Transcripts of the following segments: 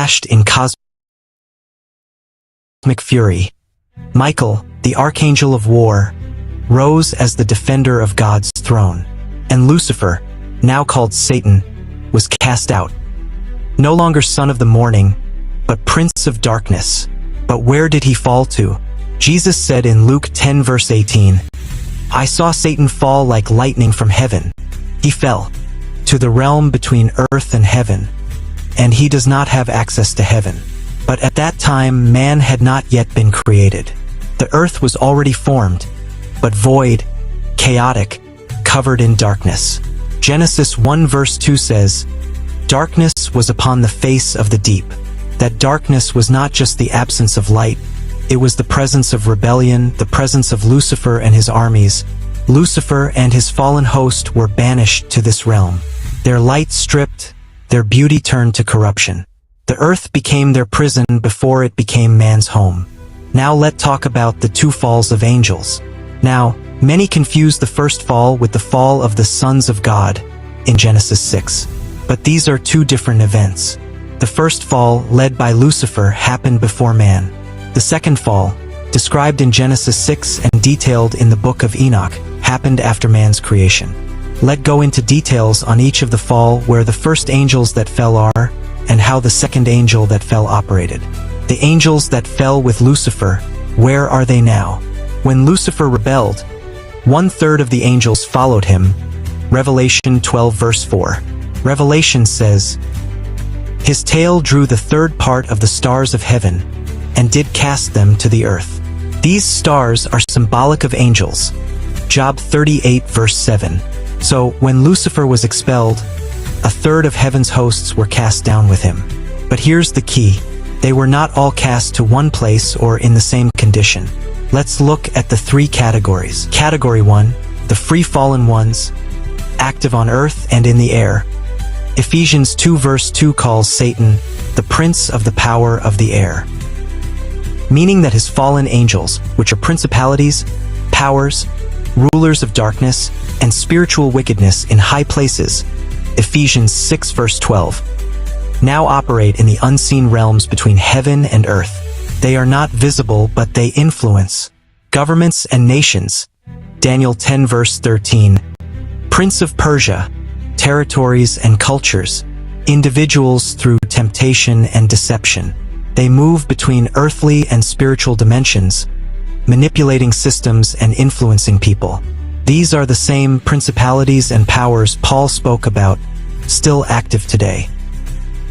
lashed in cosmic fury. Michael, the archangel of war, rose as the defender of God's throne, and Lucifer, now called Satan, was cast out. No longer son of the morning, but prince of darkness. But where did he fall to? Jesus said in Luke 10 verse 18, "I saw Satan fall like lightning from heaven. He fell to the realm between earth and heaven, and he does not have access to heaven." But at that time man had not yet been created. The earth was already formed, but void, chaotic, covered in darkness. Genesis 1 verse 2 says, "Darkness was upon the face of the deep." That darkness was not just the absence of light, it was the presence of rebellion, the presence of Lucifer and his armies. Lucifer and his fallen host were banished to this realm. Their light stripped, their beauty turned to corruption. The earth became their prison before it became man's home. Now let's talk about the two falls of angels. Now, many confuse the first fall with the fall of the sons of God in Genesis 6. But these are two different events. The first fall, led by Lucifer, happened before man. The second fall, described in Genesis 6 and detailed in the book of Enoch, happened after man's creation. Let's go into details on each of the fall, where the first angels that fell are, and how the second angel that fell operated. The angels that fell with Lucifer, where are they now? When Lucifer rebelled, 1/3 of the angels followed him. Revelation 12 verse 4. Revelation says, "His tail drew the third part of the stars of heaven, and did cast them to the earth." These stars are symbolic of angels. Job 38 verse 7. So, when Lucifer was expelled, 1/3 of heaven's hosts were cast down with him. But here's the key. They were not all cast to one place or in the same condition. Let's look at the three categories. Category 1, the free fallen ones, active on earth and in the air. Ephesians 2 verse 2 calls Satan the prince of the power of the air, meaning that his fallen angels, which are principalities, powers, rulers of darkness, and spiritual wickedness in high places, Ephesians 6 verse 12, now operate in the unseen realms between heaven and earth. They are not visible, but they influence governments and nations. Daniel 10 verse 13, Prince of Persia, territories and cultures, individuals through temptation and deception. They move between earthly and spiritual dimensions, manipulating systems and influencing people. These are the same principalities and powers Paul spoke about, still active today.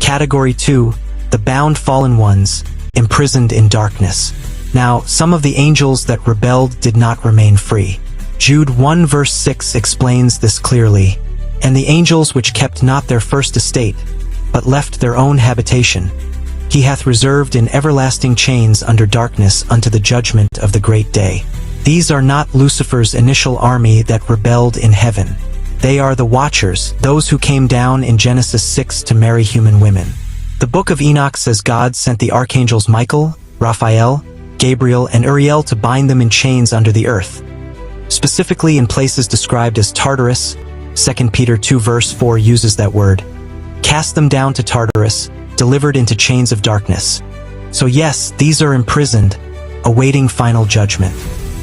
Category 2, the bound fallen ones, imprisoned in darkness. Now, some of the angels that rebelled did not remain free. Jude 1 verse 6 explains this clearly. "And the angels which kept not their first estate, but left their own habitation, he hath reserved in everlasting chains under darkness unto the judgment of the great day." These are not Lucifer's initial army that rebelled in heaven. They are the Watchers, those who came down in Genesis 6 to marry human women. The book of Enoch says God sent the archangels Michael, Raphael, Gabriel, and Uriel to bind them in chains under the earth, specifically in places described as Tartarus. 2 Peter 2 verse 4 uses that word. Cast them down to Tartarus, delivered into chains of darkness. So yes, these are imprisoned, awaiting final judgment.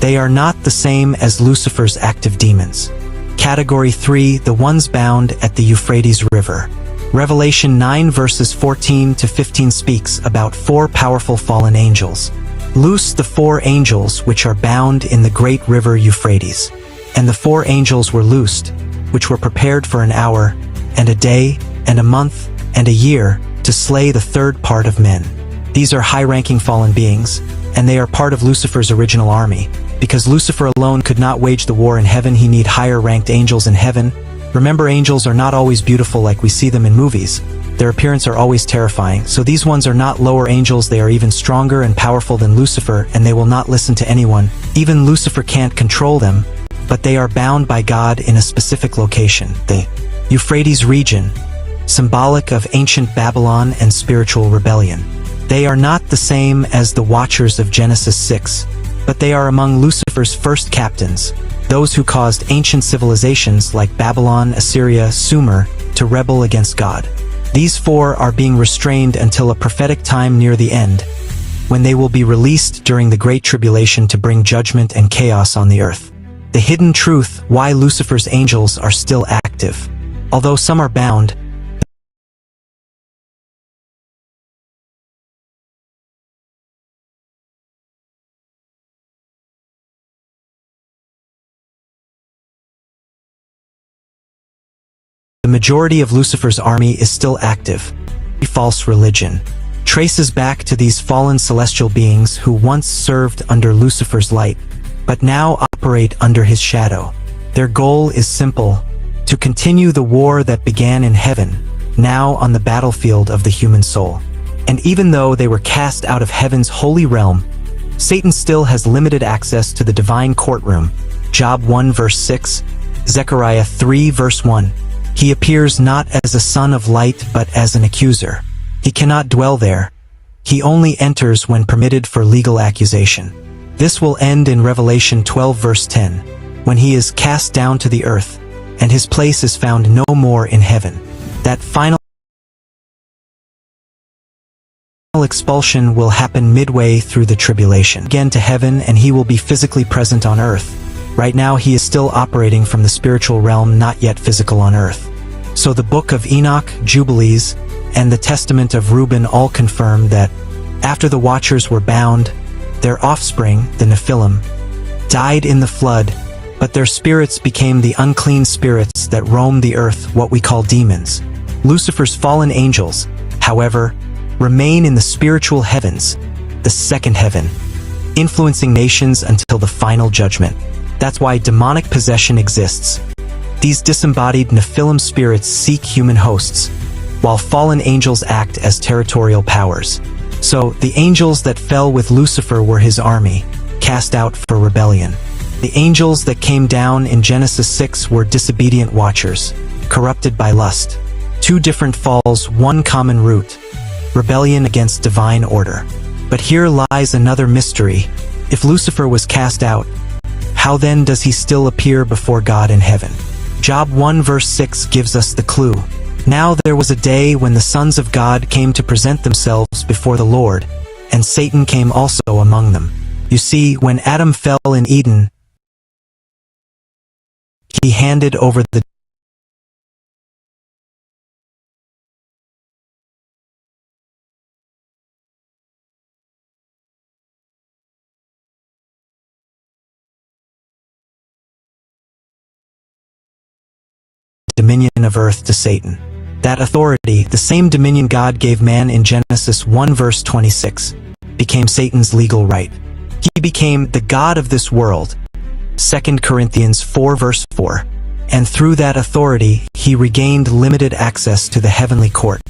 They are not the same as Lucifer's active demons. Category 3, the ones bound at the Euphrates River. Revelation 9 verses 14 to 15 speaks about 4 powerful fallen angels. Loose the 4 angels which are bound in the great river Euphrates. And the 4 angels were loosed, which were prepared for an hour, and a day, and a month, and a year, to slay the third part of men. These are high-ranking fallen beings, and they are part of Lucifer's original army. Because Lucifer alone could not wage the war in heaven, he need higher-ranked angels in heaven. Remember, angels are not always beautiful like we see them in movies. Their appearance are always terrifying, so these ones are not lower angels. They are even stronger and powerful than Lucifer, and they will not listen to anyone. Even Lucifer can't control them, but they are bound by God in a specific location, the Euphrates region, symbolic of ancient Babylon and spiritual rebellion. They are not the same as the Watchers of Genesis 6, but they are among Lucifer's first captains, those who caused ancient civilizations like Babylon, Assyria, Sumer to rebel against God. These four are being restrained until a prophetic time near the end, when they will be released during the Great Tribulation to bring judgment and chaos on the earth. The hidden truth why Lucifer's angels are still active. Although some are bound, the majority of Lucifer's army is still active. False religion traces back to these fallen celestial beings who once served under Lucifer's light, but now operate under his shadow. Their goal is simple: to continue the war that began in heaven, now on the battlefield of the human soul. And even though they were cast out of heaven's holy realm, Satan still has limited access to the divine courtroom. Job 1 verse 6, Zechariah 3 verse 1. He appears not as a son of light but as an accuser. He cannot dwell there. He only enters when permitted for legal accusation. This will end in Revelation 12 verse 10, when he is cast down to the earth, and his place is found no more in heaven. That final expulsion will happen midway through the tribulation. Again to heaven, and he will be physically present on earth. Right now he is still operating from the spiritual realm, not yet physical on earth. So the book of Enoch, Jubilees, and the testament of Reuben all confirm that after the Watchers were bound, their offspring, the Nephilim, died in the flood, but their spirits became the unclean spirits that roam the earth, what we call demons. Lucifer's fallen angels, however, remain in the spiritual heavens, the second heaven, influencing nations until the final judgment. That's why demonic possession exists. These disembodied Nephilim spirits seek human hosts, while fallen angels act as territorial powers. So, the angels that fell with Lucifer were his army, cast out for rebellion. The angels that came down in Genesis 6 were disobedient watchers, corrupted by lust. Two different falls, one common root: rebellion against divine order. But here lies another mystery. If Lucifer was cast out, how then does he still appear before God in heaven? Job 1 verse 6 gives us the clue. Now there was a day when the sons of God came to present themselves before the Lord, and Satan came also among them. You see, when Adam fell in Eden, he handed over the dominion of earth to Satan. That authority, the same dominion God gave man in Genesis 1 verse 26, became Satan's legal right. He became the god of this world, 2 Corinthians 4 verse 4, and through that authority he regained limited access to the heavenly court,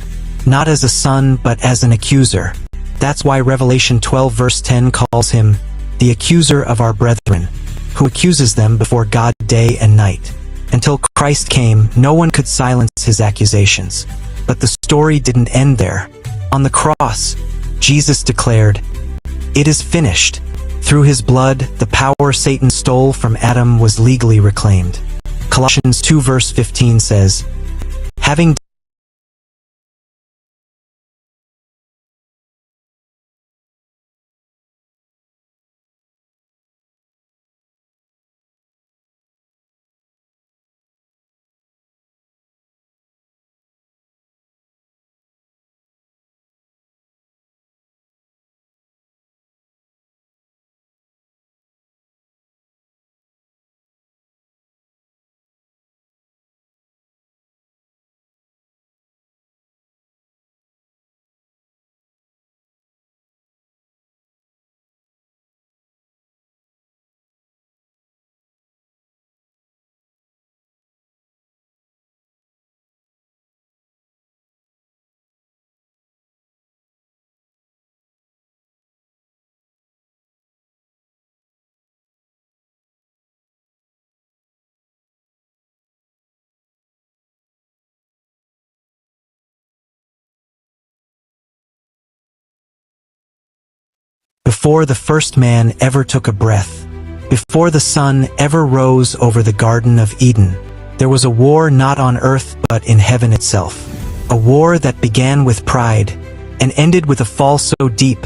not as a son but as an accuser. That's why Revelation 12 verse 10 calls him the accuser of our brethren, who accuses them before God day and night. Until Christ came, no one could silence his accusations. But the story didn't end there. On the cross, Jesus declared, "It is finished." Through his blood, the power Satan stole from Adam was legally reclaimed. Colossians 2 verse 15 says, having before the first man ever took a breath, before the sun ever rose over the Garden of Eden, there was a war not on earth but in heaven itself. A war that began with pride and ended with a fall so deep,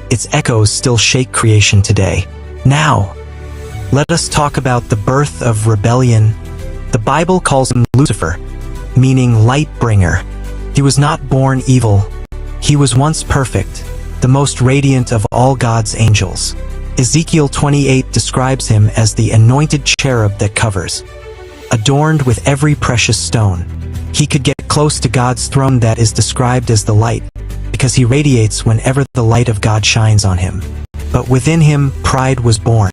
its echoes still shake creation today. Now, let us talk about the birth of rebellion. The Bible calls him Lucifer, meaning light bringer. He was not born evil. He was once perfect, the most radiant of all God's angels. Ezekiel 28 describes him as the anointed cherub that covers, adorned with every precious stone. He could get close to God's throne that is described as the light, because he radiates whenever the light of God shines on him. But within him, pride was born.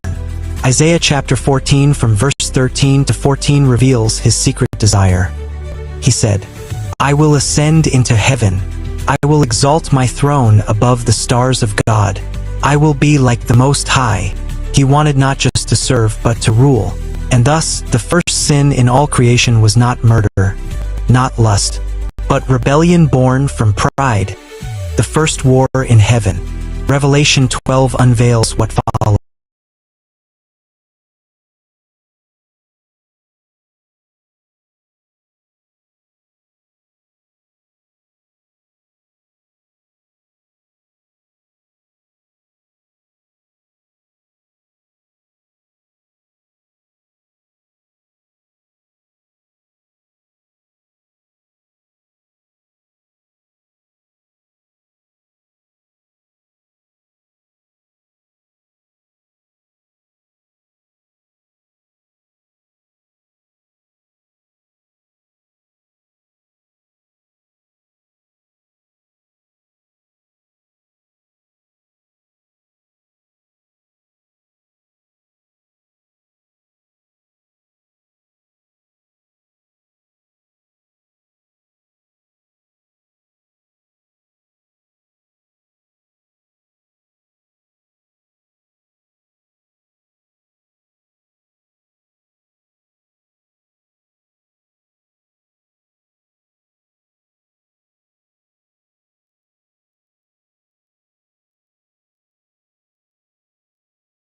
Isaiah chapter 14 from verse 13 to 14 reveals his secret desire. He said, "I will ascend into heaven. I will exalt my throne above the stars of God. I will be like the Most High." He wanted not just to serve, but to rule. And thus, the first sin in all creation was not murder, not lust, but rebellion born from pride. The first war in heaven. Revelation 12 unveils what follows.